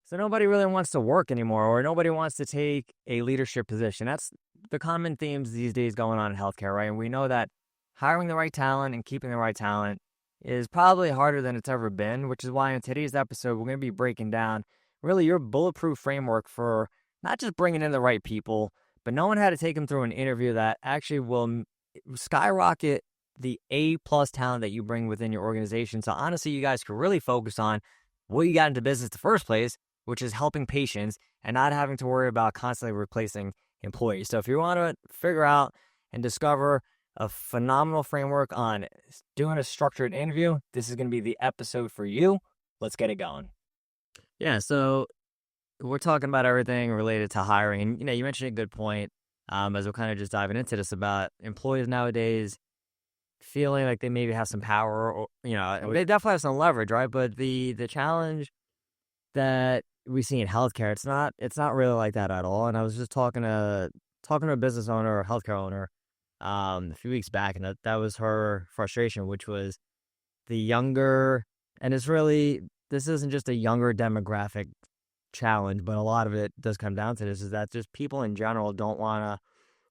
So nobody really wants to work anymore, or nobody wants to take a leadership position. That's the common themes these days going on in healthcare, right? And we know that hiring the right talent and keeping the right talent is probably harder than it's ever been, which is why in today's episode, we're going to be breaking down really your bulletproof framework for not just bringing in the right people, but knowing how to take them through an interview that actually will skyrocket the A+ talent that you bring within your organization. So honestly, you guys can really focus on what you got into business in the first place, which is helping patients and not having to worry about constantly replacing employees. So if you want to figure out and discover a phenomenal framework on doing a structured interview, this is going to be the episode for you. Let's get it going. Yeah, so we're talking about everything related to hiring. And, you mentioned a good point as we're kind of just diving into this about employees nowadays feeling like they maybe have some power or, they definitely have some leverage, right? But the challenge that we see in healthcare, it's not really like that at all. And I was just talking to a business owner or healthcare owner a few weeks back, and that was her frustration, which was the younger, and this isn't just a younger demographic challenge, but a lot of it does come down to this, is that just people in general don't want to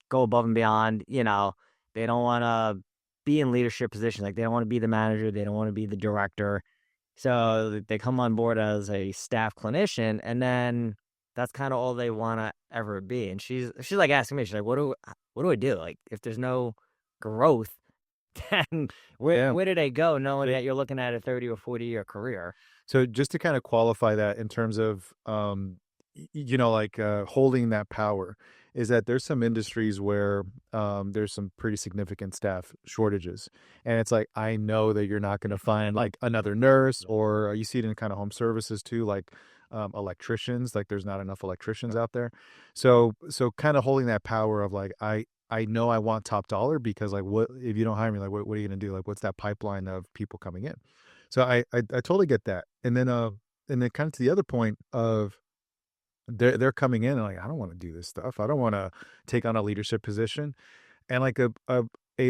go above and beyond. They don't want to be in leadership positions. Like, they don't want to be the manager, they don't want to be the director. So they come on board as a staff clinician, and then that's kind of all they want to ever be. And she's like asking me, she's like, what do I do? Like, if there's no growth, then where did I go, knowing that you're looking at a 30 or 40-year career? So just to kind of qualify that in terms of, holding that power, is that there's some industries where there's some pretty significant staff shortages. And it's like, I know that you're not going to find like another nurse, or you see it in kind of home services too, like electricians, like there's not enough electricians out there. So kind of holding that power of like, I know I want top dollar, because like, what if you don't hire me? Like, what are you going to do? Like, what's that pipeline of people coming in? So I totally get that. And then kind of to the other point of they're coming in and like, I don't want to do this stuff. I don't want to take on a leadership position. And like a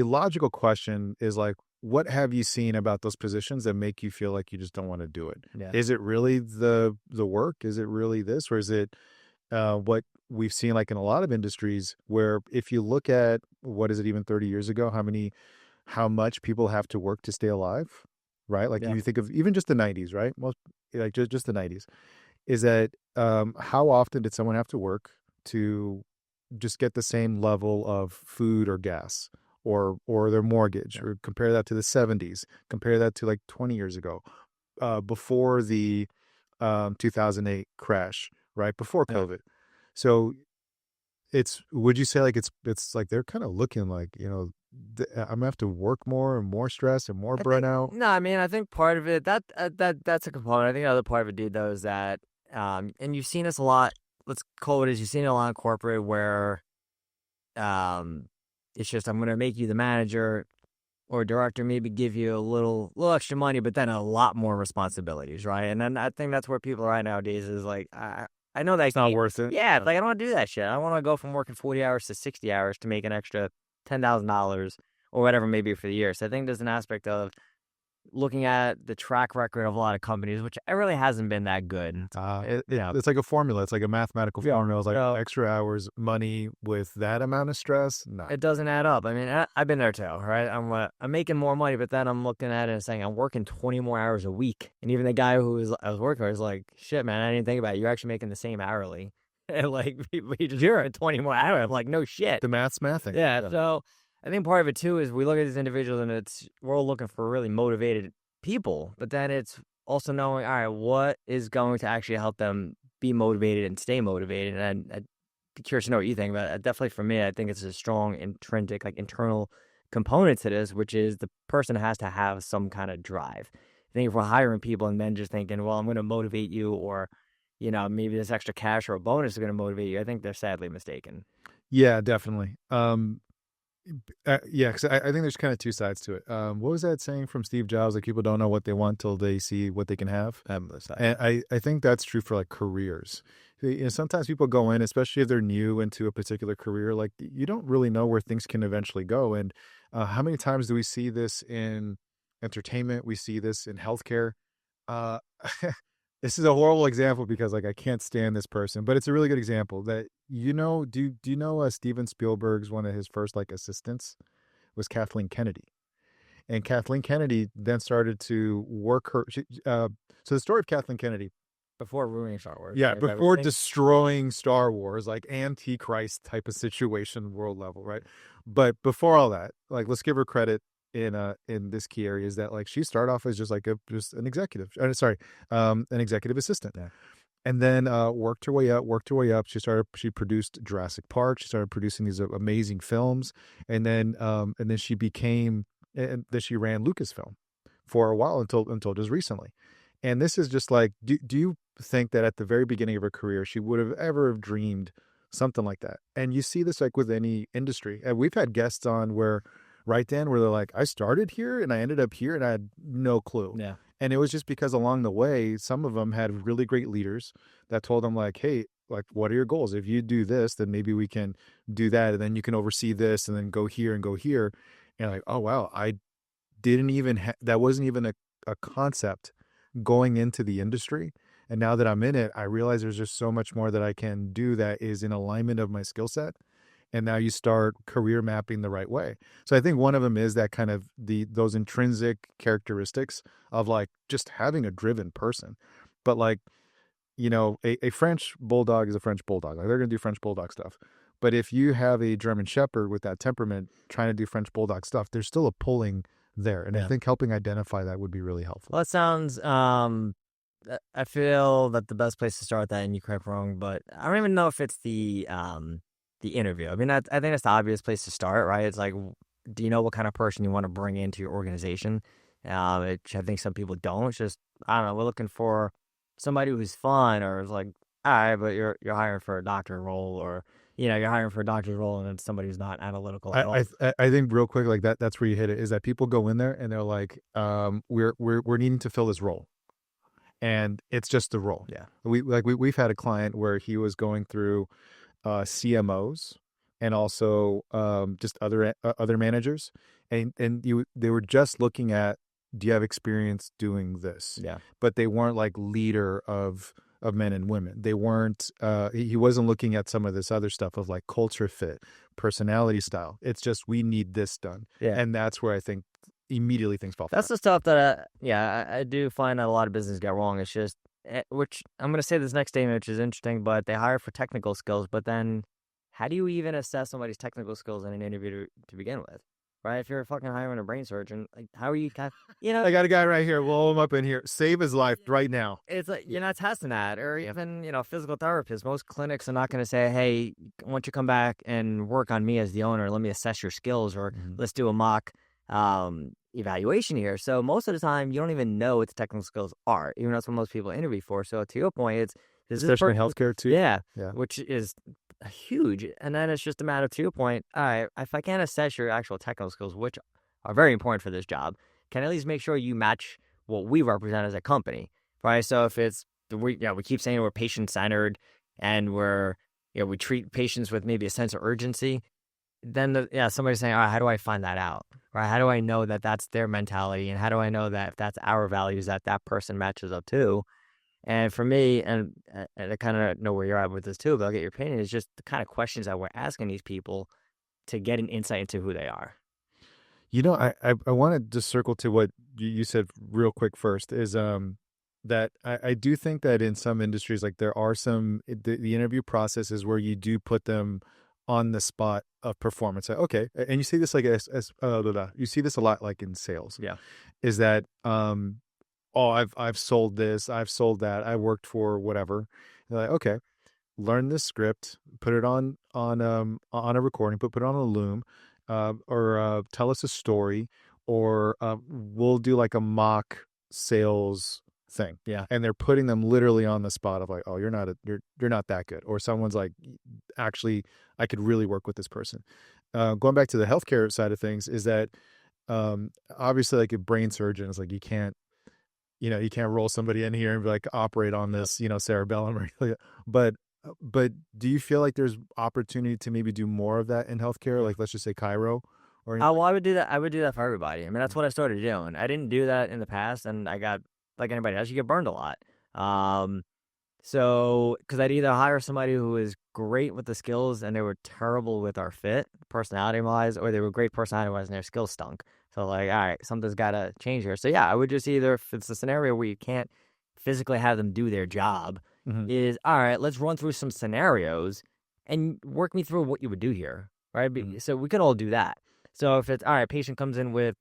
logical question is like, what have you seen about those positions that make you feel like you just don't want to do it? Yeah. Is it really the work? Is it really this? Or is it what we've seen like in a lot of industries, where if you look at, what is it, even 30 years ago, how much people have to work to stay alive, right? Like, you think of even just the 90s, right? Most, like just the 90s, is that how often did someone have to work to just get the same level of food or gas or their mortgage? Or compare that to the 70s, compare that to like 20 years ago, before the 2008 crash, right? Before COVID. So would you say like it's like they're kind of looking like, I'm gonna have to work more and more stress and more burnout? No, I mean, I think part of it, that's a component. I think the other part of it, dude, though, is that, and you've seen this a lot. Let's call it as you've seen it a lot in corporate, where, it's just, I'm gonna make you the manager or director, maybe give you a little extra money, but then a lot more responsibilities, right? And then I think that's where people are at nowadays, is like, I know that It's not worth it. Yeah, like, I don't want to do that shit. I want to go from working 40 hours to 60 hours to make an extra $10,000 or whatever it may be for the year. So I think there's an aspect of looking at the track record of a lot of companies, which it really hasn't been that good. It's like a formula. It's like a mathematical formula. It's like extra hours, money with that amount of stress. No, it doesn't add up. I mean, I've been there too, right? I'm making more money, but then I'm looking at it and saying I'm working 20 more hours a week. And even the guy I was working with is like, shit, man, I didn't think about it. You're actually making the same hourly. And like, you're at 20 more hours. I'm like, no shit. The math's mathing. Yeah. So I think part of it too is we look at these individuals and we're all looking for really motivated people, but then it's also knowing, all right, what is going to actually help them be motivated and stay motivated. And I'd be curious to know what you think about it. Definitely for me, I think it's a strong intrinsic, like, internal component to this, which is the person has to have some kind of drive. I think if we're hiring people and then just thinking, well, I'm going to motivate you, or, maybe this extra cash or a bonus is going to motivate you, I think they're sadly mistaken. Yeah, definitely. Because I think there's kind of two sides to it. What was that saying from Steve Jobs? Like, people don't know what they want till they see what they can have. And I think that's true for like careers. Sometimes people go in, especially if they're new into a particular career, like, you don't really know where things can eventually go. And how many times do we see this in entertainment? We see this in healthcare. this is a horrible example because like I can't stand this person, but it's a really good example that do you know Steven Spielberg's one of his first like assistants was Kathleen Kennedy. And Kathleen Kennedy then started to work her so the story of Kathleen Kennedy, Before ruining Star Wars. yeah, Right? before destroying Star Wars, like Antichrist type of situation, world level, right? But before all that, like let's give her credit in this key area is that like she started off as just like just an executive, an executive assistant, Yeah. and then worked her way up. She produced Jurassic Park. She started producing these amazing films, and then she became and then she ran Lucasfilm for a while until just recently. And this is just like, do you think that at the very beginning of her career, she would have ever dreamed something like that? And you see this like with any industry. And we've had guests on where, right then, where they're like, I started here and I ended up here and I had no clue. Yeah. And it was just because along the way, some of them had really great leaders that told them like, hey, like, what are your goals? If you do this, then maybe we can do that. And then you can oversee this and then go here and go here. And like, oh, wow, I didn't even, that wasn't even a concept going into the industry. And now that I'm in it, I realize there's just so much more that I can do that is in alignment of my skill set. And now you start career mapping the right way. So I think one of them is that kind of those intrinsic characteristics of like just having a driven person. But like, a French bulldog is a French bulldog. Like they're going to do French bulldog stuff. But if you have a German shepherd with that temperament trying to do French bulldog stuff, there's still a pulling there. And I think helping identify that would be really helpful. Well, it sounds, I feel that the best place to start that, and you correct me wrong, but I don't even know if it's the interview. I mean, I think that's the obvious place to start, right? It's like, do you know what kind of person you want to bring into your organization? Which I think some people don't. It's just, I don't know, we're looking for somebody who's fun, or it's like, all right, but you're hiring for a doctor role, or you're hiring for a doctor's role, and it's somebody who's not analytical at all. I think real quick, like that's where you hit it, is that people go in there and they're like, we're needing to fill this role. And it's just the role. Yeah. We've had a client where he was going through CMOs and also just other managers, and they were just looking at, do you have experience doing this? Yeah. But they weren't like leader of men and women. They weren't. He wasn't looking at some of this other stuff of like culture fit, personality style. It's just, we need this done. Yeah. And that's where I think immediately things fall flat. That's the stuff that I do find that a lot of businesses get wrong. It's just, which I'm going to say this next statement, which is interesting, but they hire for technical skills, but then how do you even assess somebody's technical skills in an interview to begin with? Right? If you're fucking hiring a brain surgeon, like, how are you, I got a guy right here. Blow him up in here. Save his life right now. It's like, you're not testing that. Or even, physical therapists. Most clinics are not going to say, hey, why don't you come back and work on me as the owner? Let me assess your skills, or let's do a mock evaluation here. So most of the time, you don't even know what the technical skills are, even though that's what most people interview for. So to your point, it's especially in healthcare too. Yeah, which is huge. And then it's just a matter of, to your point, all right, if I can't assess your actual technical skills, which are very important for this job, can I at least make sure you match what we represent as a company, right? So if it's we keep saying we're patient centered and we treat patients with maybe a sense of urgency, then somebody's saying, all right, how do I find that out? Right? How do I know that that's their mentality? And how do I know that if that's our values that person matches up to? And for me, and I kind of know where you're at with this too, but I'll get your opinion, is just the kind of questions that we're asking these people to get an insight into who they are. I want to just circle to what you said real quick first, is that I do think that in some industries, like there are the interview process is where you do put them on the spot of performance. Okay. And you see this like you see this a lot like in sales. Yeah. Is that I've sold this, I've sold that, I worked for whatever. You're like, okay, learn this script, put it on a recording, put it on a loom, or tell us a story, or we'll do like a mock sales thing. Yeah. And they're putting them literally on the spot of like, oh, you're not that good. Or someone's like, actually, I could really work with this person. Going back to the healthcare side of things, is that obviously like a brain surgeon is like, you can't roll somebody in here and be like, operate on this, cerebellum or anything like that. But do you feel like there's opportunity to maybe do more of that in healthcare? Like, let's just say Cairo or well, I would do that. I would do that for everybody. I mean, that's what I started doing. I didn't do that in the past, and I got, like anybody else, you get burned a lot. Um, so, because I'd either hire somebody who is great with the skills and they were terrible with our fit, personality wise, or they were great personality wise and their skills stunk. So, like, all right, something's got to change here. So, yeah, I would just either, if it's a scenario where you can't physically have them do their job, Hmm. is all right, let's run through some scenarios and work me through what you would do here. Right. Hmm. So, we could all do that. So, if it's all right, patient comes in with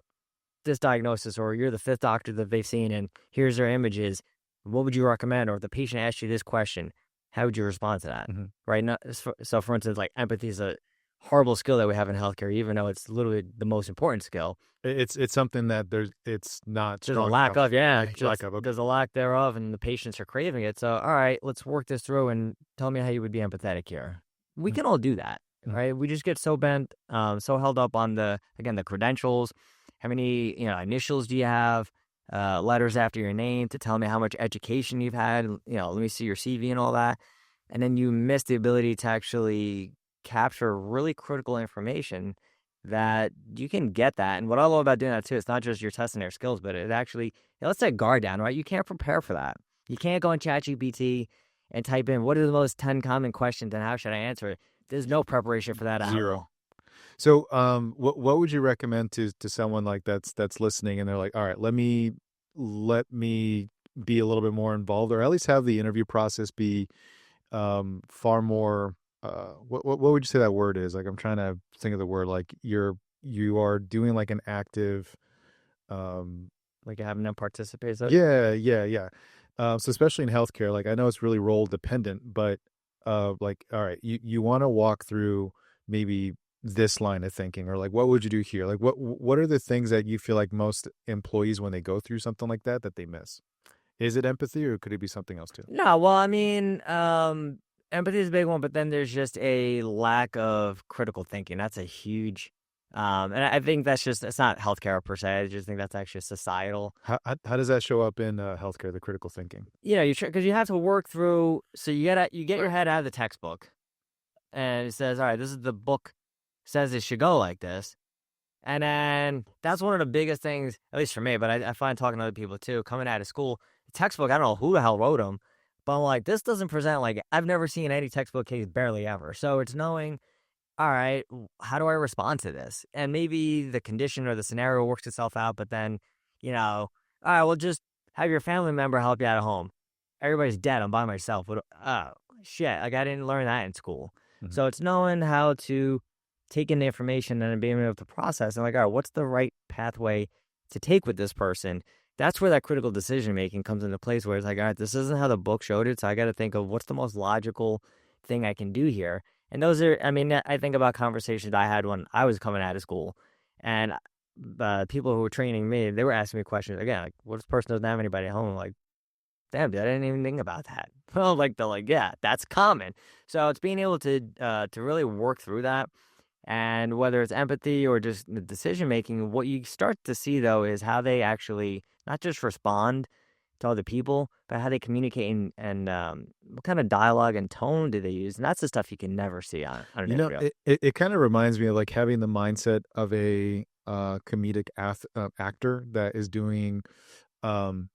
this diagnosis, or you're the fifth doctor that they've seen, and here's their images. What would you recommend? Or if the patient asked you this question, how would you respond to that? Hmm. Right? Not, so, for instance, like empathy is a horrible skill that we have in healthcare, even though it's literally the most important skill. It's something that it's not There's a strong lack enough. of, yeah, Lack just of, okay. there's a lack thereof, and the patients are craving it. So, all right, let's work this through and tell me how you would be empathetic here. We can all do that, Mhm. right? We just get so bent, so held up on the credentials. How many, initials do you have? Letters after your name to tell me how much education you've had. Let me see your CV and all that. And then you miss the ability to actually capture really critical information that you can get that. And what I love about doing that too, it's not just you're testing their skills, but it actually, let's say guard down, right? You can't prepare for that. You can't go on ChatGPT and type in what are the most 10 common questions and how should I answer it. There's no preparation for that at Zero. all. So, what would you recommend to someone like that's listening and they're like, all right, let me be a little bit more involved, or at least have the interview process be far more. What would you say that word is? Like, I'm trying to think of the word. Like, you are doing like an active. Um, Like having them participate. So yeah, yeah, yeah. So especially in healthcare, like I know it's really role dependent, but like, all right, you want to walk through maybe this line of thinking, or like, what would you do here? Like, what are the things that you feel like most employees when they go through something like that they miss? Is it empathy, or could it be something else too? no, well, I mean, empathy is a big one, but then there's just a lack of critical thinking. That's a huge, and I think that's just, it's not healthcare per se. I just think that's actually societal. How does that show up in healthcare? The critical thinking. Because you have to work through. So you get your head out of the textbook, and it says, all right, this is the book says it should go like this, and then that's one of the biggest things, at least for me. But I find talking to other people too, coming out of school, the textbook. I don't know who the hell wrote them, but I'm like, this doesn't present like I've never seen any textbook case barely ever. So it's knowing, all right, how do I respond to this? And maybe the condition or the scenario works itself out, but then, all right, well, just have your family member help you out at home. Everybody's dead. I'm by myself. Oh, shit. Like, I didn't learn that in school. Mhm. So it's knowing how to take in the information and then being able to process and, like, all right, what's the right pathway to take with this person? That's where that critical decision making comes into place, where it's like, all right, this isn't how the book showed it. So I got to think of what's the most logical thing I can do here. And those are, I mean, I think about conversations I had when I was coming out of school, and people who were training me, they were asking me questions again, like, "What if this person doesn't have anybody at home?" I'm like, damn, dude, I didn't even think about that. Well, like they're like, yeah, that's common. So it's being able to really work through that, and whether it's empathy or just the decision making, what you start to see though is how they actually not just respond to other people, but how they communicate and what kind of dialogue and tone do they use, and that's the stuff you can never see on an You know, interview. it kind of reminds me of like having the mindset of a comedic actor that is doing um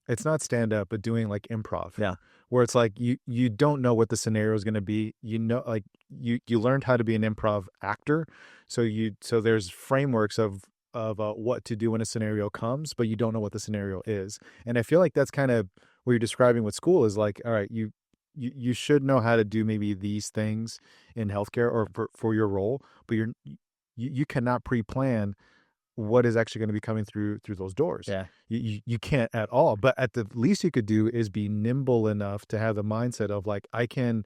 it's not stand up, but doing like improv, Yeah, where it's like you don't know what the scenario is going to be. You know, like you learned how to be an improv actor, so there's frameworks of what to do when a scenario comes, but you don't know what the scenario is. And I feel like that's kind of what you're describing with school is like, all right, you should know how to do maybe these things in healthcare or for your role, but you cannot pre-plan what is actually going to be coming through those doors. yeah. You can't at all. But at the least you could do is be nimble enough to have the mindset of like I can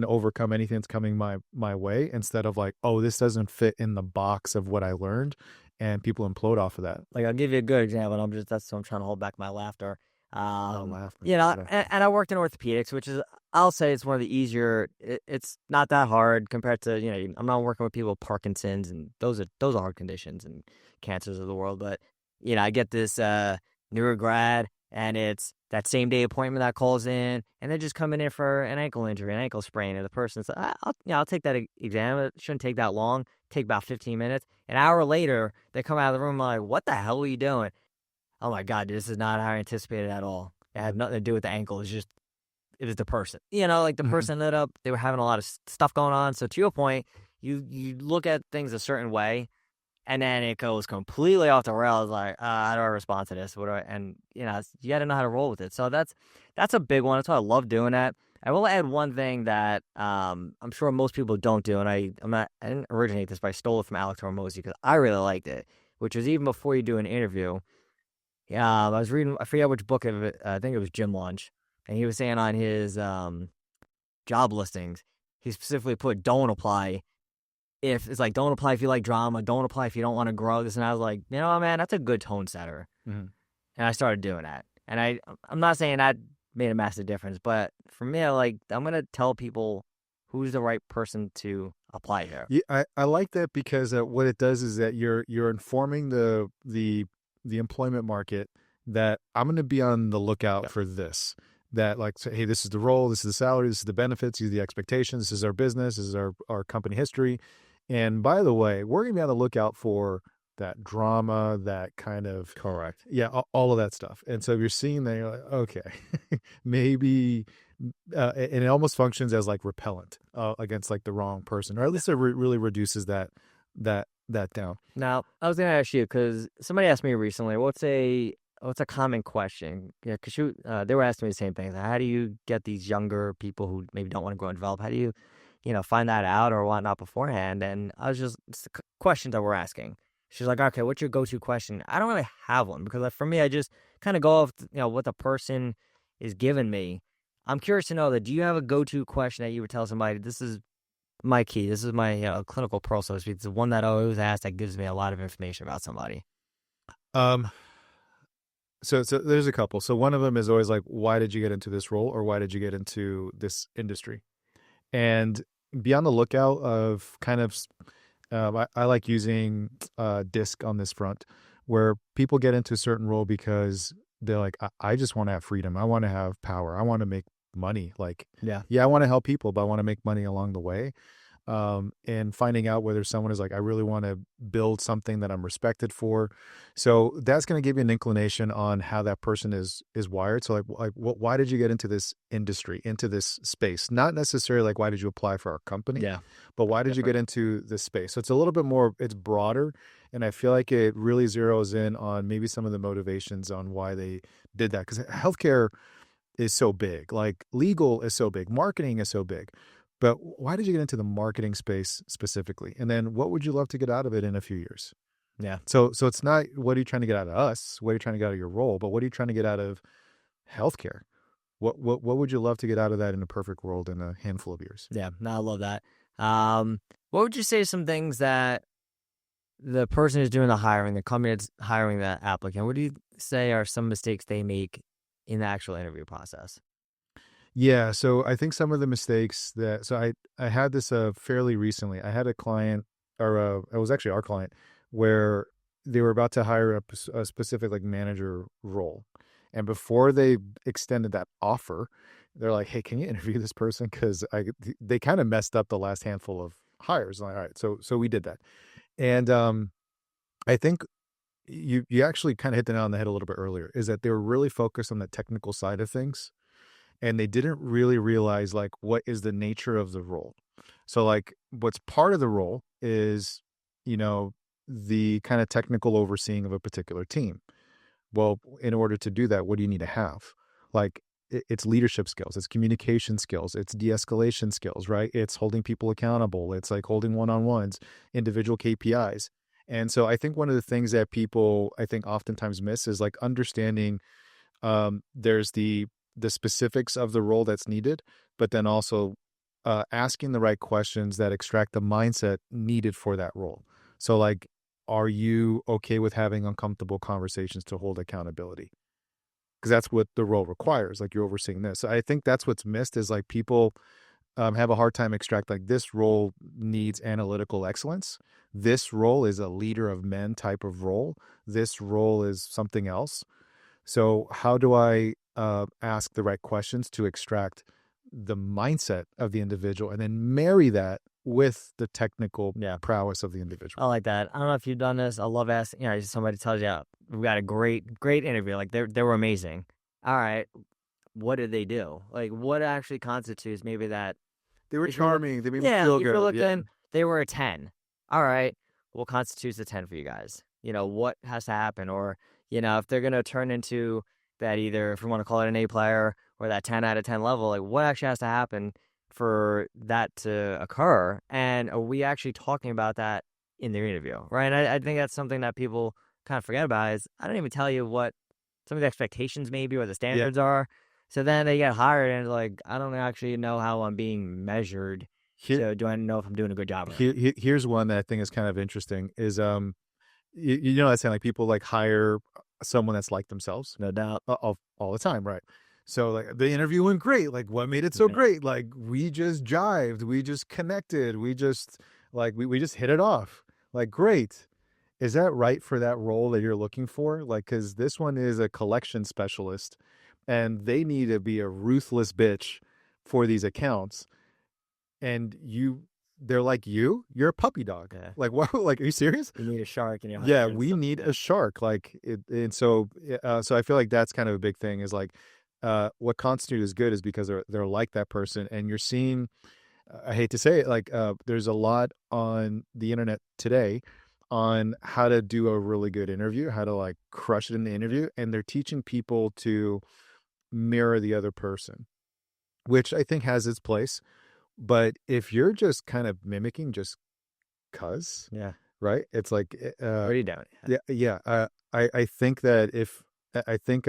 overcome anything that's coming my way, instead of like, oh, this doesn't fit in the box of what I learned, and people implode off of that. Like, I'll give you a good example, and that's what I'm trying to hold back my laughter. Oh, laughing. Yeah. And I worked in orthopedics, which is, I'll say it's one of the easier. It's not that hard compared to, I'm not working with people with Parkinson's, and those are hard conditions and cancers of the world. But I get this newer grad, and it's that same day appointment that calls in, and they're just coming in for an ankle injury, an ankle sprain, and the person's like, I'll take that exam. It shouldn't take that long. Take about 15 minutes. An hour later, they come out of the room like, what the hell are you doing? Oh my God, this is not how I anticipated at all. it had nothing to do with the ankle. It was the person. You know, like the Mhm. person ended up, they were having a lot of stuff going on. So to your point, you look at things a certain way, and then it goes completely off the rails. Like, how do I respond to this? What do I? And you got to know how to roll with it. So that's a big one. That's why I love doing that. I will add one thing that I'm sure most people don't do, and I didn't originate this, but I stole it from Alex Hormozy because I really liked it. Which was even before you do an interview. Yeah, I was reading. I forget which book of it. I think it was Jim Lunch, and he was saying on his job listings, he specifically put "don't apply." If it's like, don't apply if you like drama, don't apply if you don't want to grow this. And I was like, man, that's a good tone setter. Mhm. And I started doing that. And I'm not saying that made a massive difference, but for me, I'm gonna tell people who's the right person to apply here. Yeah, I like that because what it does is that you're informing the employment market that I'm going to be on the lookout Yep. for this. That like, say, hey, this is the role, this is the salary, this is the benefits, these are the expectations, this is our business, this is our company history. And by the way, we're going to be on the lookout for that drama, that kind of Correct. yeah, all of that stuff. And so if you're seeing that, you're like, okay, maybe, and it almost functions as like repellent against like the wrong person, or at least it really reduces that down. Now, I was gonna ask you because somebody asked me recently, what's a common question? Yeah, because they were asking me the same thing. Like, how do you get these younger people who maybe don't want to grow and develop? How do you, find that out or whatnot beforehand? And I was it's the questions that we're asking. She's like, okay, what's your go-to question? I don't really have one because for me, I just kind of go off, what the person is giving me. I'm curious to know that. Do you have a go-to question that you would tell somebody? This is my key. This is my clinical pearl, so to speak. It's the one that I always ask that gives me a lot of information about somebody. Um, so there's a couple. So one of them is always like, why did you get into this role, or why did you get into this industry? And be on the lookout of kind of, I like using DISC on this front, where people get into a certain role because they're like, I just want to have freedom. I want to have power. I want to make money. Like, Yeah. yeah, I want to help people, but I want to make money along the way. And finding out whether someone is like, I really want to build something that I'm respected for. So that's going to give you an inclination on how that person is wired. So why did you get into this industry, into this space? Not necessarily like, why did you apply for our company, Yeah. but why did you get into this space? So it's a little bit more, it's broader. And I feel like it really zeroes in on maybe some of the motivations on why they did that. Because healthcare is so big, like legal is so big, marketing is so big. But why did you get into the marketing space specifically? And then what would you love to get out of it in a few years? Yeah. So it's not what are you trying to get out of us? What are you trying to get out of your role? But what are you trying to get out of healthcare? What would you love to get out of that in a perfect world in a handful of years? Yeah. No, I love that. What would you say some things that the person who's doing the hiring, the company that's hiring that applicant, what do you say are some mistakes they make in the actual interview process? Yeah, so I think some of the mistakes that I had this fairly recently. I had a client, or it was actually our client, where they were about to hire a specific like manager role, and before they extended that offer, they're like, "Hey, can you interview this person?" Because they kind of messed up the last handful of hires. I'm like, all right, so we did that, and I think you actually kind of hit the nail on the head a little bit earlier. Is that they were really focused on the technical side of things, and they didn't really realize like what is the nature of the role. So like what's part of the role is, you know, the kind of technical overseeing of a particular team. Well, in order to do that, what do you need to have? Like it's leadership skills, it's communication skills, it's de-escalation skills, right? It's holding people accountable, it's like holding one-on-ones, individual KPIs. And so I think one of the things that people I think oftentimes miss is like understanding there's the specifics of the role that's needed, but then also asking the right questions that extract the mindset needed for that role. So, like, are you okay with having uncomfortable conversations to hold accountability? Because that's what the role requires. Like, you're overseeing this. So I think that's what's missed is like people have a hard time extract like this role needs analytical excellence. This role is a leader of men type of role. This role is something else. So how do I ask the right questions to extract the mindset of the individual and then marry that with the technical Yeah. prowess of the I individual? like that. I don't know if you've done this. I love asking, somebody tells you, we got a great interview. Like they were amazing. All right. what did they do? Like, what actually constitutes maybe that They were if you're look, charming. They made me yeah, feel if you're good. Yeah. looking, they were a 10. All right, what constitutes a 10 for you guys? What has to happen? Or, if they're gonna turn into that either if you want to call it an A player or that 10 out of 10 level, like what actually has to happen for that to occur? And are we actually talking about that in the interview? Right. And I think that's something that people kind of forget about is I don't even tell you what some of the expectations maybe or the Yeah. standards are. So then they get hired and like, I don't actually know how I'm being measured. Here, So do I know if I'm doing a good job or not? here's one that I think is kind of interesting is you know, I saying like people like hire someone that's like themselves No doubt. all the time, right? So like the interview went great. Like what made it so Yeah. great? Like we just jived, we just connected, we just like we just hit it off. Like great. Is that right for that role that you're looking for? Like, because this one is a collection specialist, and they need to be a ruthless bitch for these accounts. And they're like you're a puppy dog. Yeah. Like what? Like, are you serious? You need a shark in your Yeah, husband. we need a shark. Like, and so I feel like that's kind of a big thing. Is like, what constitute is good is because they're like that person, and you're seeing. I hate to say it, like, there's a lot on the internet today on how to do a really good interview, how to like crush it in the interview, and they're teaching people to mirror the other person, which I think has its place. But if you're just kind of mimicking just cuz, Yeah. right? It's like What are you doing? Yeah. yeah, I think that if I think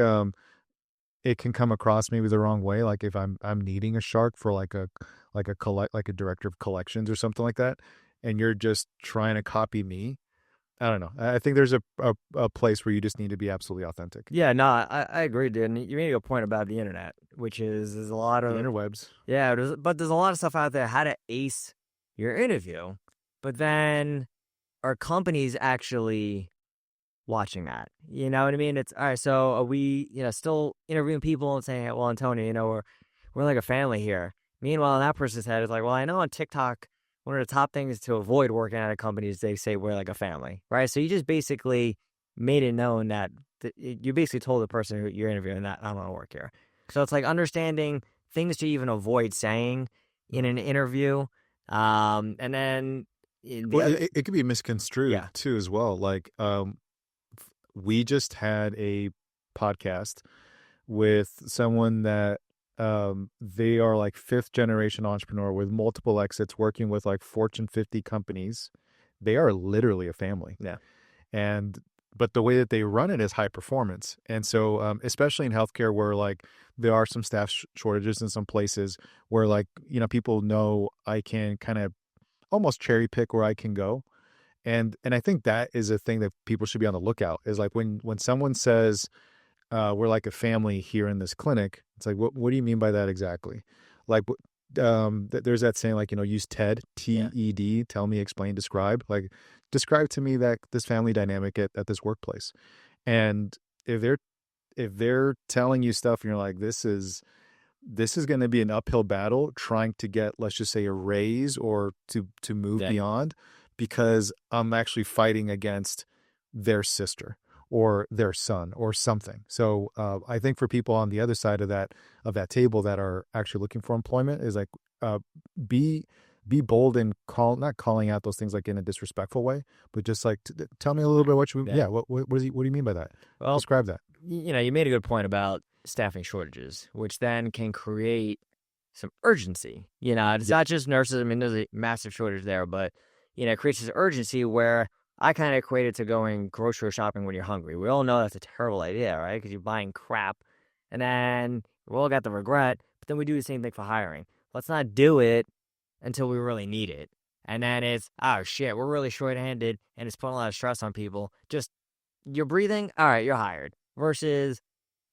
it can come across maybe the wrong way, like if I'm needing a shark for like a director of collections or something like that, and you're just trying to copy me. I don't know. I think there's a place where you just need to be absolutely authentic. Yeah, no, I agree, dude. And you made a point about the internet, which is there's a lot The of interwebs. yeah, but there's a lot of stuff out there how to ace your interview. But then are companies actually watching that? You know what I mean? It's all right. So are we, still interviewing people and saying, well, Antonio, we're like a family here. Meanwhile, in that person's head, it's like, well, I know on TikTok, one of the top things to avoid working at a company is they say we're like a family, right? So you just basically made it known that you basically told the person who you're interviewing that I don't want to work here. So it's like understanding things to even avoid saying in an interview. And then the Well, other, it could be misconstrued yeah, too as well. Like, we just had a podcast with someone that they are like fifth generation entrepreneur with multiple exits, working with like Fortune 50 companies. They are literally a family. yeah, And but the way that they run it is high performance. And so especially in healthcare where like there are some staff shortages in some places where like people know I can kind of almost cherry pick where I can go. And I think that is a thing that people should be on the lookout, is like when someone says we're like a family here in this clinic, it's like what do you mean by that exactly? Like there's that saying, like, use TED, yeah. TED, tell me, explain, describe. Like, describe to me that this family dynamic at this workplace. And if they're telling you stuff and you're like, this is going to be an uphill battle trying to get, let's just say, a raise or to move Yeah. beyond, because I'm actually fighting against their sister or their son or something. So I think for people on the other side of that table that are actually looking for employment, is like, uh, be be bold and not calling out those things like in a disrespectful way, but just like tell me a little bit what you Yeah. yeah what do you mean by that? Well, Describe that. you made a good point about staffing shortages, which then can create some urgency. It's Yeah. not just nurses. I mean, there's a massive shortage there, but, it creates this urgency where I kind of equate it to going grocery shopping when you're hungry. We all know that's a terrible idea, right? Because you're buying crap and then we all got the regret, but then we do the same thing for hiring. Let's not do it until we really need it. And then it's, oh shit, we're really short-handed and it's putting a lot of stress on people. Just, you're breathing, all right, you're hired. Versus,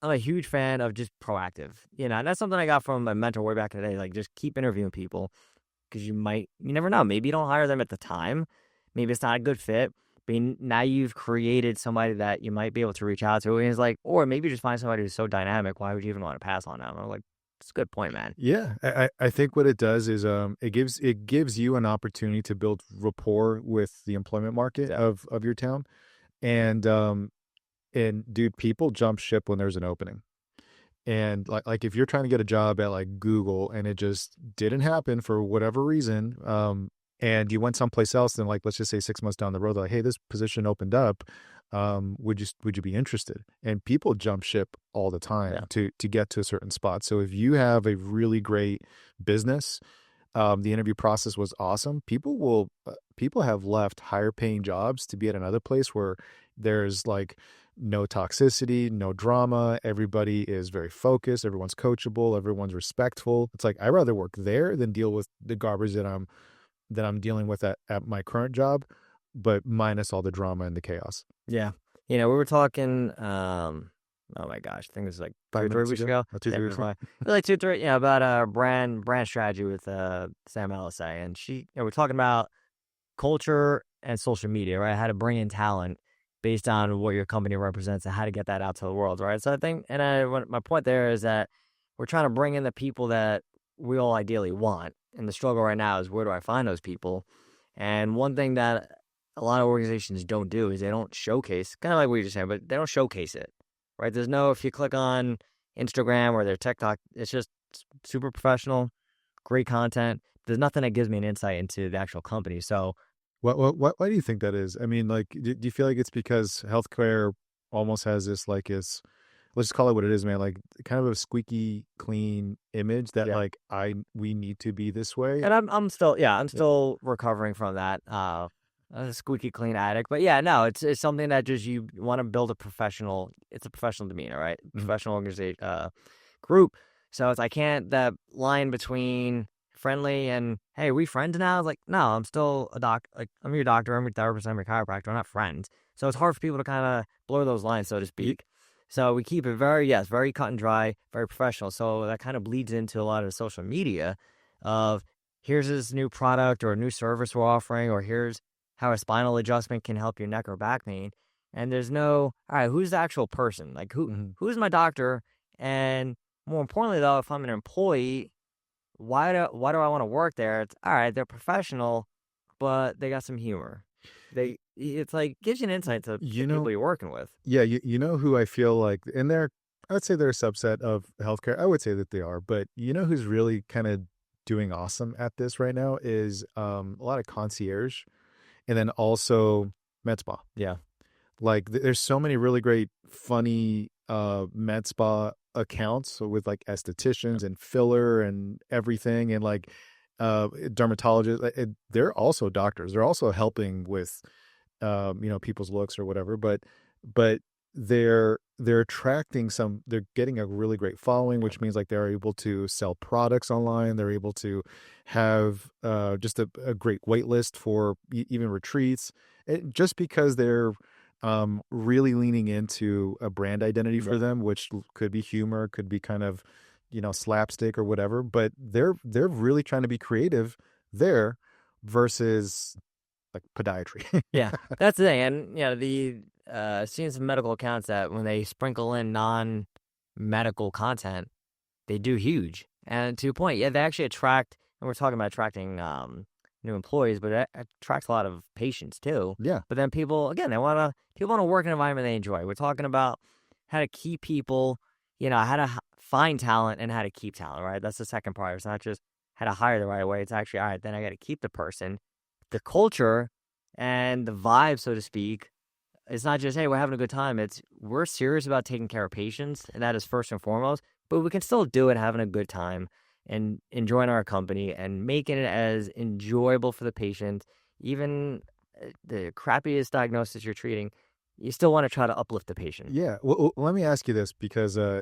I'm a huge fan of just proactive. And that's something I got from a mentor way back in the day. Like, just keep interviewing people because you never know. Maybe you don't hire them at the time. Maybe it's not a good fit. But now you've created somebody that you might be able to reach out to. And it's like, or maybe you just find somebody who's so dynamic. Why would you even want to pass on them? I'm like, it's a good point, man. Yeah, I think what it does is it gives you an opportunity to build rapport with the employment market Yeah. of your town. And dude, people jump ship when there's an opening. And like if you're trying to get a job at like Google and it just didn't happen for whatever reason, and you went someplace else, then like let's just say 6 months down the road, like, hey, this position opened up. Would you be interested? And people jump ship all the time Yeah. to get to a certain spot. So if you have a really great business, the interview process was awesome. People have left higher paying jobs to be at another place where there's like no toxicity, no drama. Everybody is very focused. Everyone's coachable. Everyone's respectful. It's like I'd rather work there than deal with the garbage that I'm dealing with at my current job, but minus all the drama and the chaos. Yeah. We were talking, oh my gosh, I think it was like 5 2 or 3 minutes weeks ago, ago. not 2 Yeah, 3 it weeks was ago. like 2, 3, yeah, about brand strategy with Sam LSA. And we're talking about culture and social media, right? How to bring in talent based on what your company represents and how to get that out to the world, right? So I think, my point there is that we're trying to bring in the people that we all ideally want. And the struggle right now is, where do I find those people? And one thing that a lot of organizations don't do is they don't showcase, kind of like what you just said, but they don't showcase it, right? There's no, if you click on Instagram or their TikTok, it's just super professional, great content. There's nothing that gives me an insight into the actual company. So, Why do you think that is? I mean, like, do you feel like it's because healthcare almost has this, like, let's just call it what it is, man, like, kind of a squeaky clean image that, yeah. like, we need to be this way? And I'm still, yeah, I'm Eh, still recovering from that a squeaky clean addict. But yeah, no, it's something that just, you want to build it's a professional demeanor, right? mhm. Professional organization group. So it's, I can't, that line between friendly and, hey, we friends now? It's like, no, I'm still a like, I'm your doctor, I'm your therapist, I'm your chiropractor, we're not friends. So it's hard for people to kind of blur those lines, so to Ye speak. So we keep it very, yes, very cut and dry, very professional. So that kind of bleeds into a lot of social media of, here's this new product or a new service we're offering, or here's how a spinal adjustment can help your neck or back pain. And there's no, all right, who's the actual person? Like, Mhm. who's my doctor? And more importantly, though, if I'm an employee, why do I want to work there? It's all right, they're professional, but they got some humor. Y It's like, gives you an insight to the you people know you're working with. yeah, you know who I feel like and I would say they're a subset of healthcare. I would say that they are, but you know who's really kinda doing awesome at this right now is, a lot of concierge and then also med spa. Yeah. Like, there's so many really great, funny, med spa accounts with, like, estheticians and filler and everything, and, like, dermatologists, they're also doctors. They're also helping with, people's looks or whatever, but they're attracting they're getting a really great following, which means, like, they're able to sell products online. They're able to have, just a great wait list for even retreats, just because they're really leaning into a brand identity Yeah. for them, which could be humor, could be kind of, slapstick or whatever, but they're really trying to be creative there versus like podiatry. Yeah, that's the thing. And the seeing some medical accounts that when they sprinkle in non-medical content, they do huge. And to your point, yeah, they actually attract. And we're talking about attracting new employees, but it attracts a lot of patients too. Yeah. But then people, again, people want to work in an environment they enjoy. We're talking about how to keep people, how to find talent and how to keep talent. Right, that's the second part. It's not just how to hire the right way. It's actually, all right, then I got to keep the person, the culture, and the vibe, so to speak. It's not just, hey, we're having a good time. It's, we're serious about taking care of patients, and that is first and foremost. But we can still do it having a good time and enjoying our company and making it as enjoyable for the patient. Even the crappiest diagnosis you're treating, you still want to try to uplift the patient. Yeah. Well, let me ask you this because uh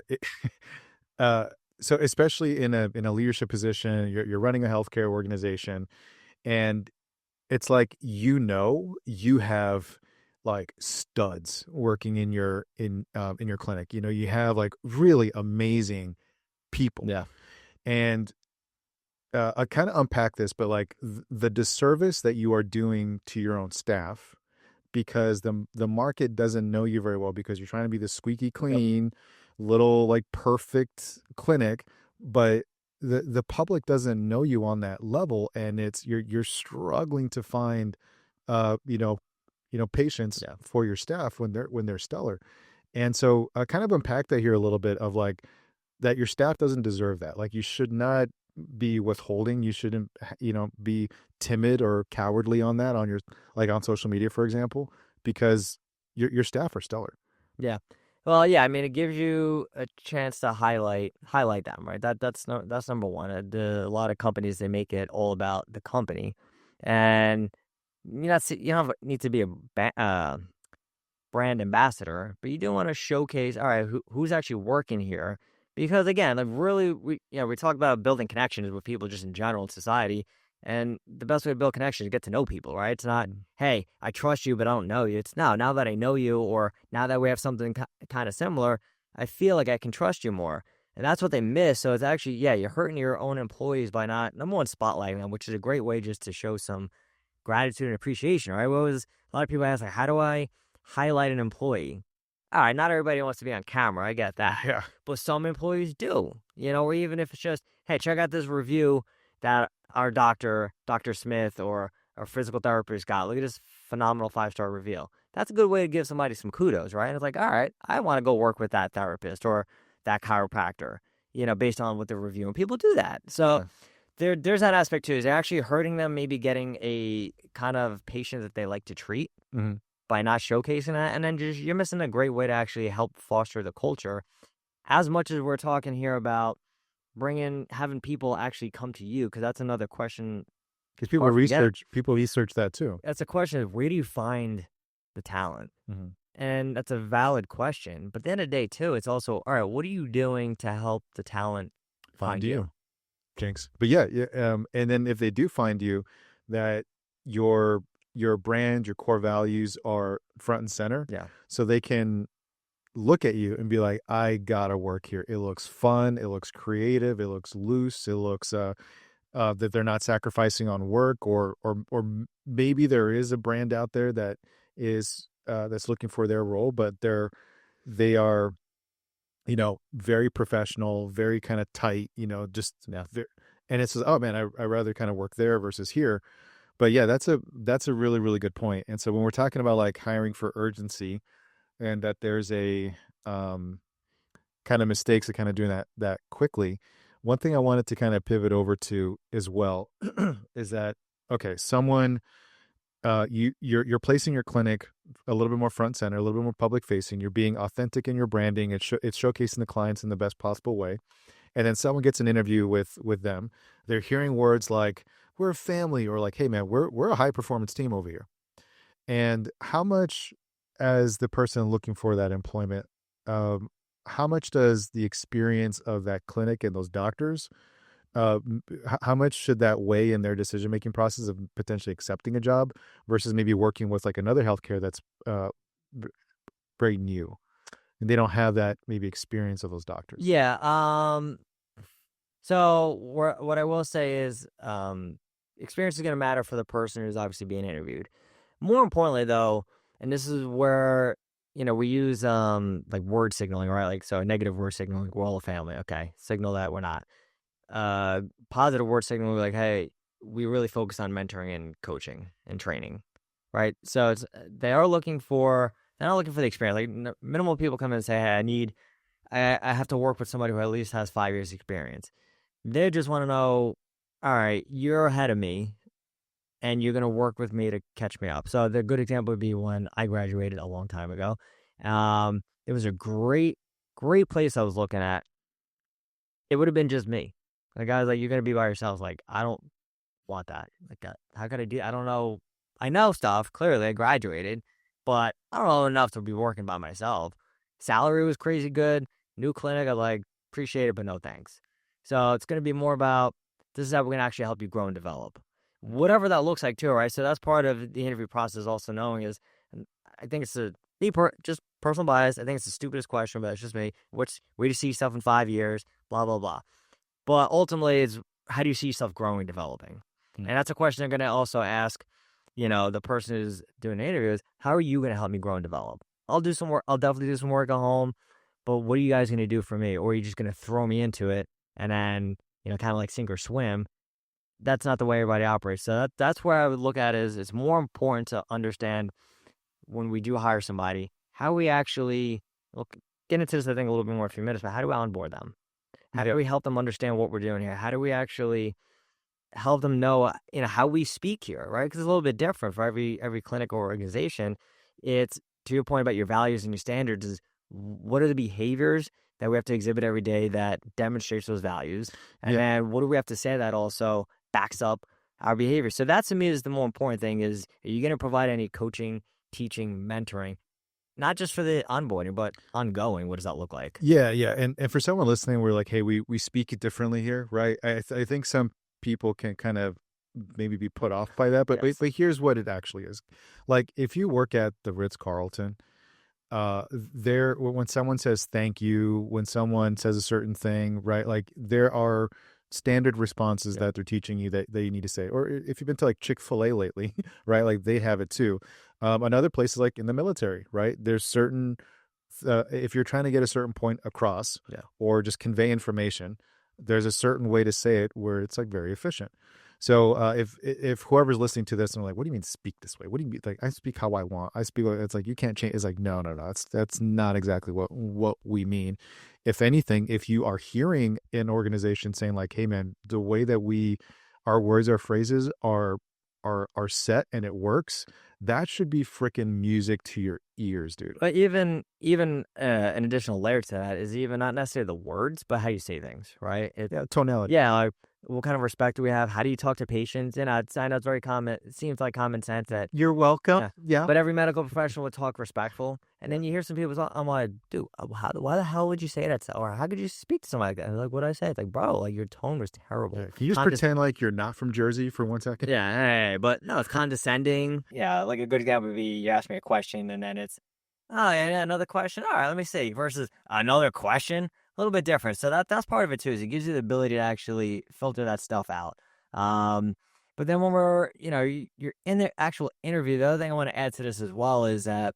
so especially in a leadership position, you're running a healthcare organization, and it's like, you have like studs working in your clinic. You have like really amazing people. Yeah. And I kind of unpack this, but like the disservice that you are doing to your own staff because the market doesn't know you very well because you're trying to be the squeaky Yep. clean little like perfect clinic, but the public doesn't know you on that level, and you're struggling to find uh you know patients Yeah. for your staff when they're stellar. And so kind of unpack that here a little bit of like that your staff doesn't deserve that. Like, you should not be withholding. You shouldn't, be timid or cowardly on that on your, like, on social media, for example, because your staff are stellar. Yeah. Well, yeah, I mean, it gives you a chance to highlight them, right? That's number one. A lot of companies, they make it all about the company, and you don't need to be a brand ambassador, but you do want to showcase, all right, who's actually working here. Because again, like really, we talk about building connections with people just in general in society. And the best way to build connections is get to know people, right? It's not, hey, I trust you, but I don't know you. It's now that I know you, or now that we have something kind of similar, I feel like I can trust you more. And that's what they miss. So it's actually, yeah, you're hurting your own employees by not, number one, spotlighting them, which is a great way just to show some gratitude and appreciation, right? A lot of people ask, like, how do I highlight an employee? All right, not everybody wants to be on camera. I get that. Yeah. But some employees do, or even if it's just, hey, check out this review that our Dr. Smith or our physical therapist got. Look at this phenomenal 5-star review. That's a good way to give somebody some kudos, right? And it's like, all right, I want to go work with that therapist or that chiropractor, based on what they're reviewing. People do that. So there's that aspect too. Is they're actually hurting them, maybe getting a kind of patient that they like to treat. Mm-hmm. By not showcasing that, and then you're missing a great way to actually help foster the culture. As much as we're talking here about having people actually come to you, because that's another question. Because people research that too. That's a question of, where do you find the talent? Mm-hmm. And that's a valid question. But at the end of the day too, it's also, all right, what are you doing to help the talent find you? Jinx. But yeah, and then if they do find you, that your brand, your core values are front and center. Yeah. So they can look at you and be like, I gotta work here. It looks fun. It looks creative. It looks loose. It looks that they're not sacrificing on work, or maybe there is a brand out there that is that's looking for their role, but they are, very professional, very kind of tight, just, and it says, oh man, I rather kind of work there versus here. But yeah, that's a really, really good point. And so when we're talking about like hiring for urgency, and that there's a kind of mistakes of kind of doing that quickly, one thing I wanted to kind of pivot over to as well is that, okay, someone you're placing your clinic a little bit more front center, a little bit more public facing. You're being authentic in your branding. It's showcasing the clients in the best possible way. And then someone gets an interview with them. They're hearing words like, we're a family, or like, hey man, we're a high performance team over here. And how much, as the person looking for that employment, how much does the experience of that clinic and those doctors, how much should that weigh in their decision making process of potentially accepting a job versus maybe working with like another healthcare that's very new and they don't have that maybe experience of those doctors? Yeah. So what I will say is, experience is going to matter for the person who's obviously being interviewed. More importantly, though, and this is where, we use like word signaling, right? Like, so negative word signaling, we're all a family. Okay, signal that we're not. Positive word signaling, we're like, hey, we really focus on mentoring and coaching and training, right? So they're not looking for the experience. Like, minimal people come in and say, hey, I have to work with somebody who at least has 5 years experience. They just want to know, all right, you're ahead of me, and you're going to work with me to catch me up. So the good example would be when I graduated a long time ago. It was a great place I was looking at. It would have been just me. The guy's like, you're going to be by yourself. Like, I don't want that. Like, how could I do? I don't know. I know stuff. Clearly, I graduated, but I don't know enough to be working by myself. Salary was crazy good. New clinic, I like, appreciate it, but no thanks. So it's going to be more about, this is how we're going to actually help you grow and develop. Whatever that looks like too, right? So that's part of the interview process, also knowing is, and I think it's just personal bias. I think it's the stupidest question, but it's just me. Where do you see yourself in 5 years? Blah, blah, blah. But ultimately, it's, how do you see yourself growing, developing? And that's a question they're going to also ask, the person who's doing the interview is, how are you going to help me grow and develop? I'll do some work. I'll definitely do some work at home. But what are you guys going to do for me? Or are you just going to throw me into it and then, kind of like sink or swim? That's not the way everybody operates. So that's where I would look at it, is it's more important to understand, when we do hire somebody, how we actually get into this, I think, a little bit more in a few minutes, but how do we onboard them? How do we help them understand what we're doing here? How do we actually help them know, how we speak here, right? Because it's a little bit different for every clinic or organization. It's to your point about your values and your standards is what are the behaviors that we have to exhibit every day that demonstrates those values? And Yeah. then what do we have to say that also backs up our behavior? So that to me is the more important thing is, are you going to provide any coaching, teaching, mentoring, not just for the onboarding, but ongoing? What does that look like? Yeah, yeah. And for someone listening, we're like, hey, we speak it differently here, right? I think some people can kind of maybe be put off by that, but, Yes. but here's what it actually is. Like if you work at the Ritz-Carlton, there when someone says thank you, when someone says a certain thing, right? Like there are standard responses that they're teaching you that you need to say. Or if you've been to like Chick-fil-A lately, right? Like they have it too. Another place is like in the military, right? There's certain if you're trying to get a certain point across or just convey information, there's a certain way to say it where it's like very efficient. So if whoever's listening to this and they're like, what do you mean speak this way? What do you mean? Like, I speak how I want. I speak. It's like, you can't change. It's like, no. That's not exactly what we mean. If anything, if you are hearing an organization saying like, hey man, the way that our words, our phrases are set and it works, that should be freaking music to your ears, dude. But even an additional layer to that is even not necessarily the words, but how you say things, right? Yeah, tonality. Yeah, like what kind of respect do we have? How do you talk to patients? And I know it's very common. It seems like common sense that You're welcome. Yeah. but every medical professional would talk respectful. And then you hear some people, I'm like, dude, why the hell would you say that? Or how could you speak to somebody like that? And like, what did I say? It's like, bro, like your tone was terrible. Yeah. Can you just pretend like you're not from Jersey for 1 second? Yeah, hey, but no, it's condescending. Yeah, like a good example would be you ask me a question and then it's, oh, yeah, another question. All right, let me see. Versus another question, a little bit different. So that's part of it too. Is it gives you the ability to actually filter that stuff out. But then when you're in the actual interview, the other thing I want to add to this as well is that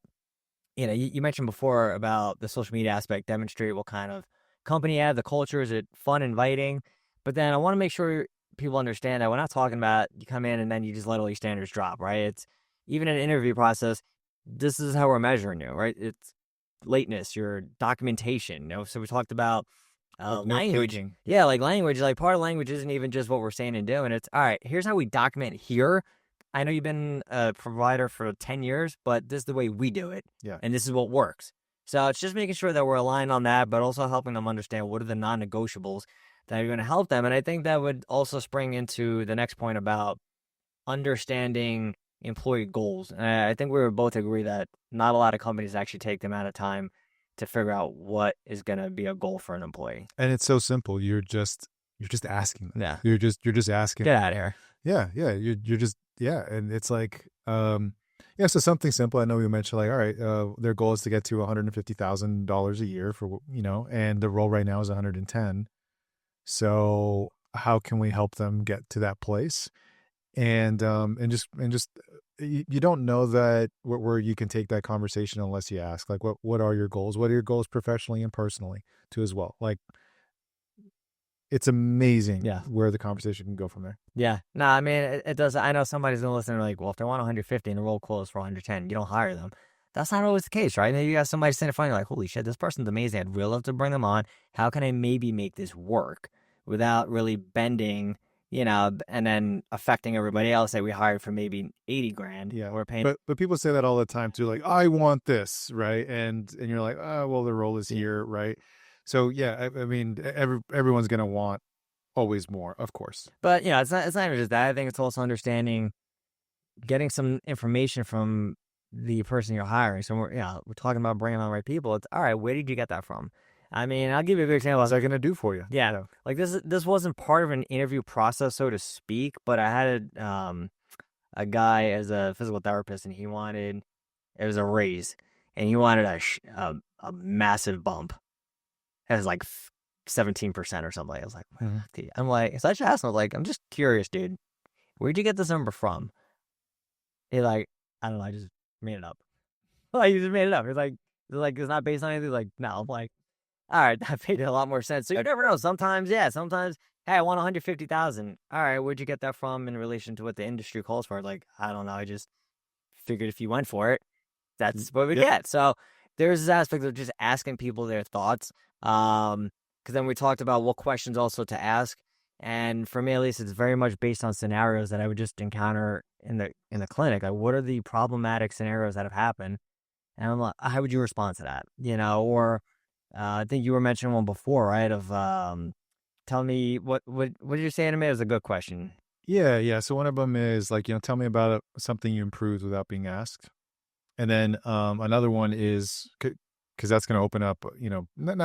you mentioned before about the social media aspect, demonstrate what kind of company you have, the culture, is it fun, inviting? But then I want to make sure people understand that we're not talking about you come in and then you just let all your standards drop, right? It's even an interview process. This is how we're measuring you, right? It's lateness, your documentation. So we talked about language. Yeah, like language. Like part of language isn't even just what we're saying and doing. It's all right. Here's how we document here. I know you've been a provider for 10 years, but this is the way we do it. Yeah. And this is what works. So it's just making sure that we're aligned on that, but also helping them understand what are the non-negotiables that are going to help them. And I think that would also spring into the next point about understanding employee goals. And I think we would both agree that not a lot of companies actually take the amount of time to figure out what is going to be a goal for an employee. And it's so simple. You're just asking them. Yeah. You're just asking. Get out of here. Yeah. Yeah. You're just, yeah. And it's like, yeah. So something simple. I know we mentioned like, all right, their goal is to get to $150,000 a year for, and the role right now is 110. So how can we help them get to that place? And just you don't know that where you can take that conversation unless you ask, like, what are your goals? What are your goals professionally and personally too as well? Like, it's amazing where the conversation can go from there. Yeah. No, I mean, it does. I know somebody's going to listen and like, well, if they want 150 and the role closed for 110, you don't hire them. That's not always the case, right? Maybe you got somebody sitting in front of you like, holy shit, this person's amazing. I'd really love to bring them on. How can I maybe make this work without really bending, and then affecting everybody else that we hired for maybe 80 grand. Yeah. We're paying. But people say that all the time too. Like, I want this, right? And you're like, oh, well, the role is here, right? So yeah, I mean, everyone's gonna want always more, of course. But it's not even just that. I think it's also understanding, getting some information from the person you're hiring. So we're talking about bringing on the right people. It's all right. Where did you get that from? I mean, I'll give you a good example. What's that gonna do for you? Yeah, like this wasn't part of an interview process, so to speak. But I had a guy as a physical therapist, and it was a raise, and he wanted a massive bump. It was like 17% or something. I was like, I'm like, so I just asked him, I was like, I'm just curious, dude, where'd you get this number from? He's like, I don't know, I just made it up. Like, he just made it up. He's like, it's not based on anything. Like, no. I'm like, all right, that made a lot more sense. So you never know. Sometimes, hey, I want 150,000. All right, where'd you get that from in relation to what the industry calls for? Like, I don't know. I just figured if you went for it, that's what we get. So there's this aspect of just asking people their thoughts. because then we talked about what questions also to ask. And for me, at least, it's very much based on scenarios that I would just encounter in the clinic. Like, what are the problematic scenarios that have happened? And I'm like, how would you respond to that? Or I think you were mentioning one before, right? Of tell me what did you say to me? It was a good question. Yeah, yeah. So one of them is like, tell me about something you improved without being asked. And then another one is because that's going to open up, not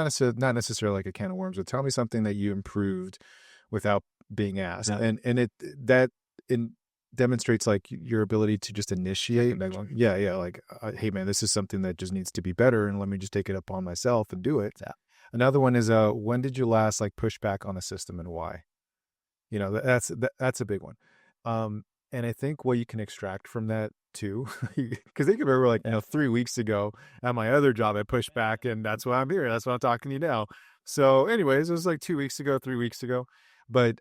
necessarily like a can of worms, but tell me something that you improved without being asked. Yeah. And it demonstrates like your ability to just initiate. Like, yeah, yeah. Like, hey man, this is something that just needs to be better, and let me just take it upon myself and do it. Yeah. Another one is when did you last like push back on a system and why? That's a big one. And I think what you can extract from that too, because they can remember like, 3 weeks ago at my other job, I pushed back, and that's why I'm here. That's why I'm talking to you now. So anyways, it was like 2 weeks ago, 3 weeks ago. But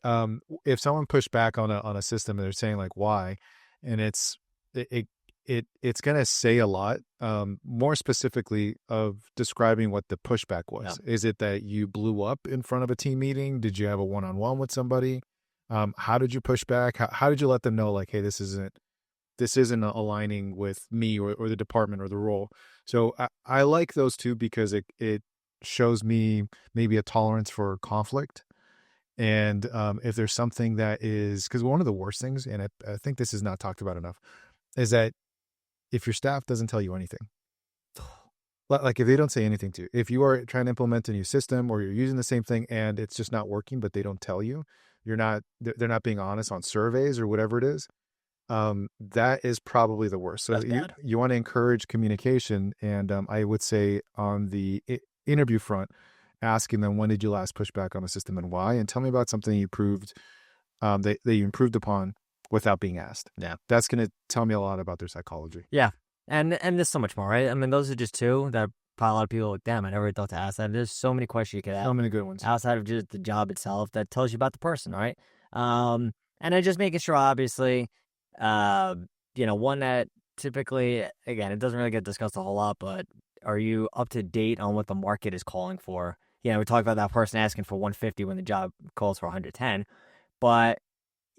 if someone pushed back on a system and they're saying like why, and it's going to say a lot, more specifically of describing what the pushback was. Yeah. Is it that you blew up in front of a team meeting? Did you have a one-on-one with somebody? How did you push back? How did you let them know like, hey, this isn't aligning with me or the department or the role? So I like those two because it shows me maybe a tolerance for conflict. And if there's something that is, because one of the worst things, and I think this is not talked about enough, is that if your staff doesn't tell you anything, like if they don't say anything to you, if you are trying to implement a new system or you're using the same thing and it's just not working, but they don't tell you, they're not being honest on surveys or whatever it is, that is probably the worst. So you want to encourage communication. And I would say on the interview front, asking them, when did you last push back on the system and why? And tell me about something you proved that you improved upon without being asked. Yeah. That's going to tell me a lot about their psychology. Yeah. And there's so much more, right? I mean, those are just two that probably a lot of people like, damn, I never thought to ask that. There's so many questions you could ask. So many good ones. Outside of just the job itself that tells you about the person, right? And then just making sure, obviously, one that typically, again, it doesn't really get discussed a whole lot, but are you up to date on what the market is calling for? We talked about that person asking for 150 when the job calls for 110. But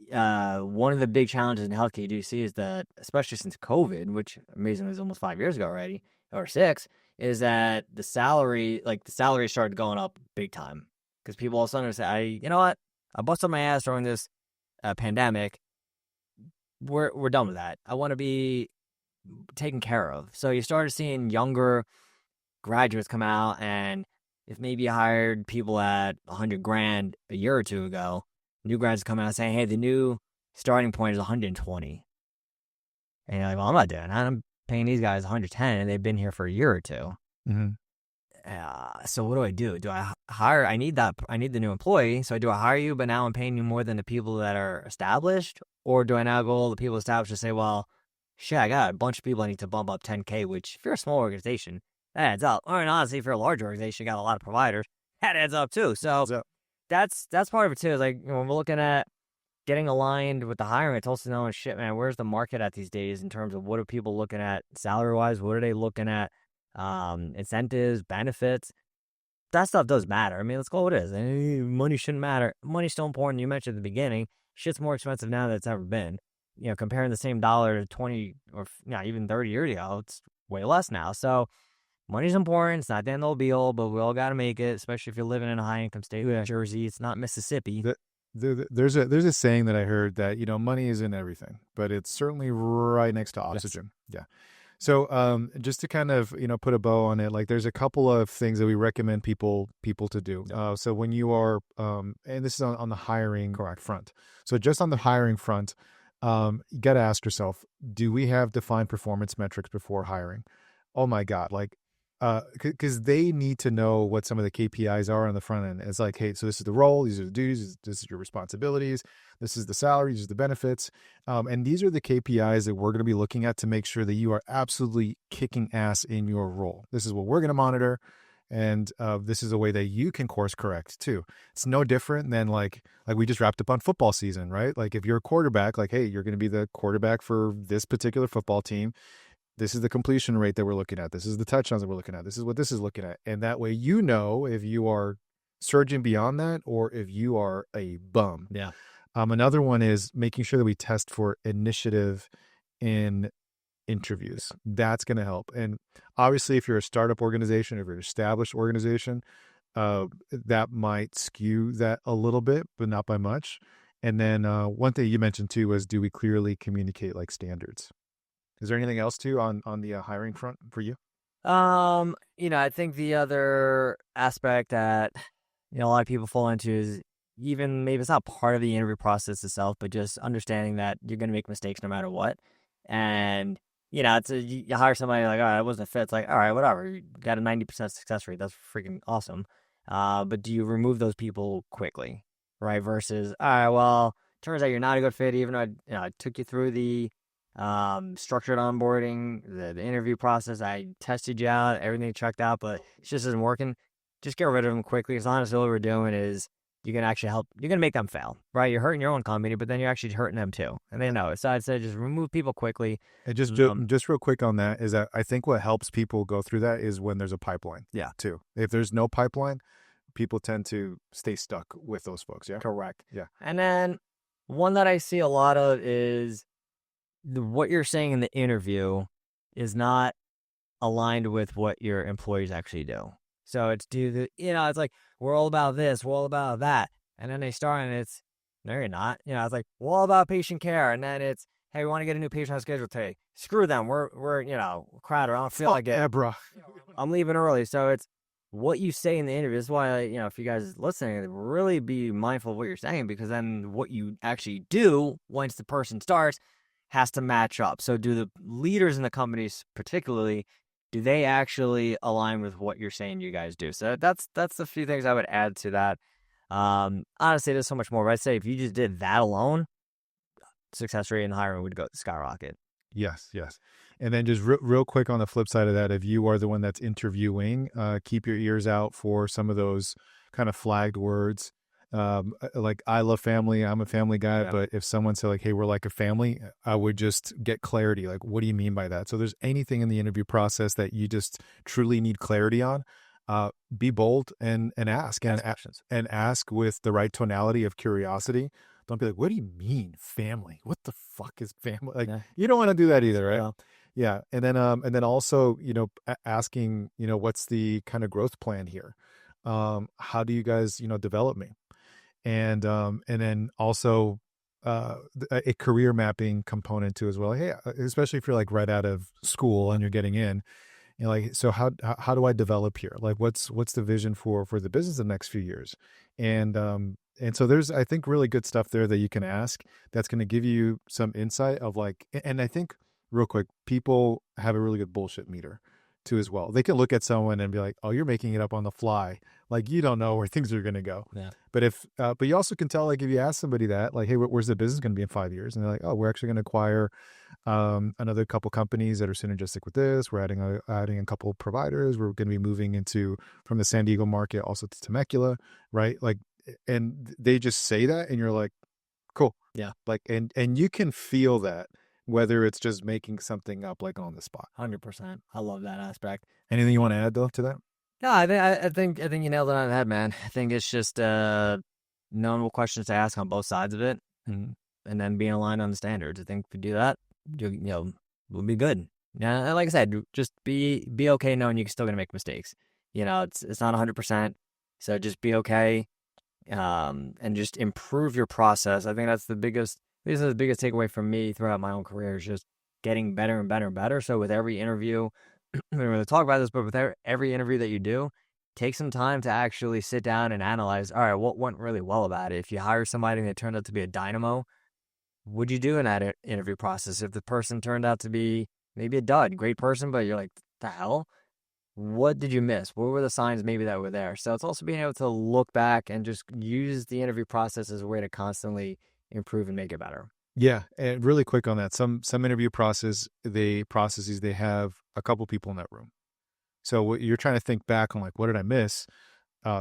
one of the big challenges in healthcare you do see is that, especially since COVID, which amazingly is almost 5 years ago already, or 6, is that the salary started going up big time. Because people all of a sudden say, you know what? I busted my ass during this pandemic. We're done with that. I want to be taken care of. So you started seeing younger graduates come out, and if maybe you hired people at $100,000 a year or two ago, new grads come out saying, hey, the new starting point is 120. And you're like, well, I'm not doing that. I'm paying these guys 110 and they've been here for a year or two. Mm-hmm. So what do I do? Do I hire? I need the new employee. So do I hire you, but now I'm paying you more than the people that are established? Or do I now go the people established and say, well, shit, I got a bunch of people I need to bump up 10K, which if you're a small organization, that adds up. Or honestly, if you're a large organization, you got a lot of providers, that adds up too. So that's part of it too. Is like, when we're looking at getting aligned with the hiring, it's also knowing, shit, man, where's the market at these days in terms of what are people looking at salary wise? What are they looking at? Incentives, benefits, that stuff does matter. I mean, let's call it what it is. Money shouldn't matter. Money's still important. You mentioned at the beginning, shit's more expensive now than it's ever been. Comparing the same dollar to 20 or even 30 years ago, it's way less now. So money's important. It's not the end all be all, but we all got to make it, especially if you're living in a high income state like Jersey. It's not Mississippi. There's a saying that I heard that, money isn't everything, but it's certainly right next to oxygen. Yes. Yeah. So just to kind of, put a bow on it, like there's a couple of things that we recommend people to do. So when you are, and this is on the hiring front. So just on the hiring front, you got to ask yourself, do we have defined performance metrics before hiring? Oh my God. Like, because they need to know what some of the KPIs are on the front end. It's like, hey, so this is the role, these are the duties, this is your responsibilities, this is the salary, these are the benefits. And these are the KPIs that we're going to be looking at to make sure that you are absolutely kicking ass in your role. This is what we're going to monitor. And this is a way that you can course correct too. It's no different than like we just wrapped up on football season, right? Like if you're a quarterback, like, hey, you're going to be the quarterback for this particular football team. This is the completion rate that we're looking at. This is the touchdowns that we're looking at. This is what this is looking at. And that way, if you are surging beyond that, or if you are a bum. Yeah. Another one is making sure that we test for initiative in interviews. That's going to help. And obviously, if you're a startup organization, if you're an established organization, that might skew that a little bit, but not by much. And then one thing you mentioned too was, do we clearly communicate like standards? Is there anything else too on the hiring front for you? I think the other aspect that a lot of people fall into is, even maybe it's not part of the interview process itself, but just understanding that you're going to make mistakes no matter what. And you hire somebody like, all right, it wasn't a fit. It's like, all right, whatever. You got a 90% success rate. That's freaking awesome. But do you remove those people quickly, right? Versus, all right, well, turns out you're not a good fit, even though I took you through the structured onboarding, the interview process. I tested you out, everything checked out, but it just isn't working. Just get rid of them quickly. Because honestly, what we're doing is you're gonna make them fail, right? You're hurting your own company, but then you're actually hurting them too, and they know it. So I'd say just remove people quickly. And just real quick on that is that I think what helps people go through that is when there's a pipeline. Yeah. Too. If there's no pipeline, people tend to stay stuck with those folks. Yeah. Correct. Yeah. And then one that I see a lot of is what you're saying in the interview is not aligned with what your employees actually do. So it's it's like, we're all about this, we're all about that. And then they start and it's, no, you're not. It's like, we're all about patient care. And then it's, hey, we want to get a new patient on schedule today. Screw them. We're crowded. I don't feel like it. Ebra. I'm leaving early. So it's what you say in the interview. That's why, if you guys listening, really be mindful of what you're saying, because then what you actually do once the person starts has to match up. So do the leaders in the companies particularly, do they actually align with what you're saying you guys do? So that's a few things I would add to that. Honestly, there's so much more, but I'd say if you just did that alone, success rate in hiring would go skyrocket. Yes. And then just real quick on the flip side of that, if you are the one that's interviewing, keep your ears out for some of those kind of flagged words. Like, I love family. I'm a family guy, but if someone said like, hey, we're like a family, I would just get clarity. Like, what do you mean by that? So there's anything in the interview process that you just truly need clarity on, be bold and ask and ask with the right tonality of curiosity. Don't be like, what do you mean family? What the fuck is family? Like, you don't want to do that either. Right. Yeah. And then also, asking, what's the kind of growth plan here? How do you guys, develop me? And then also a career mapping component too as well. Hey, especially if you're like right out of school and you're getting in, like, so how do I develop here? Like, what's the vision for the business in the next few years? And so there's, I think, really good stuff there that you can ask that's going to give you some insight of like, and I think real quick, people have a really good bullshit meter too as well. They can look at someone and be like, oh, you're making it up on the fly. Like, you don't know where things are going to go. Yeah. But you also can tell, like, if you ask somebody that, like, hey, where's the business going to be in 5 years? And they're like, oh, we're actually going to acquire another couple companies that are synergistic with this. We're adding a couple providers. We're going to be moving from the San Diego market also to Temecula, right? Like, and they just say that and you're like, cool. Yeah. Like, and you can feel that, whether it's just making something up like on the spot. 100%. I love that aspect. Anything you want to add though to that? No, I think you nailed it on the head, man. I think it's just knowing what questions to ask on both sides of it, and then being aligned on the standards. I think if you do that, we'll be good. Yeah, like I said, just be okay knowing you're still gonna make mistakes. It's not 100%, so just be okay, and just improve your process. I think that's the biggest. This is the biggest takeaway from me throughout my own career, is just getting better and better and better. So with every interview, we don't really talk about this, but with every interview that you do, take some time to actually sit down and analyze, all right, what went really well about it? If you hire somebody and it turned out to be a dynamo, what'd you do in that interview process? If the person turned out to be maybe a dud, great person, but you're like, the hell? What did you miss? What were the signs maybe that were there? So it's also being able to look back and just use the interview process as a way to constantly improve and make it better. Yeah, and really quick on that, some interview processes, they have a couple people in that room. So what you're trying to think back on, like, what did I miss?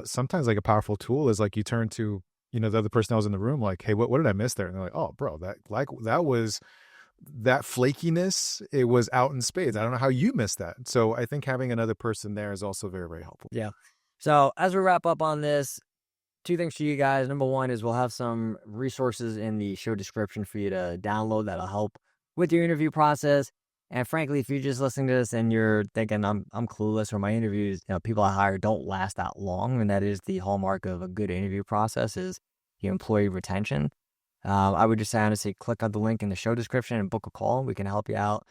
Sometimes like a powerful tool is like you turn to, the other person that was in the room, like, hey, what did I miss there? And they're like, oh, bro, that was that flakiness. It was out in spades. I don't know how you missed that. So I think having another person there is also very, very helpful. Yeah. So as we wrap up on this, two things for you guys. Number one is we'll have some resources in the show description for you to download that'll help with your interview process. And frankly, if you're just listening to this and you're thinking I'm clueless, or my interviews, people I hire don't last that long, and that is the hallmark of a good interview process, is the employee retention. I would just say, honestly, click on the link in the show description and book a call. We can help you out,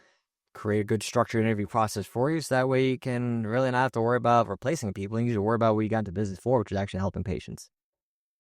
create a good structured interview process for you, so that way you can really not have to worry about replacing people. You need to worry about what you got into business for, which is actually helping patients.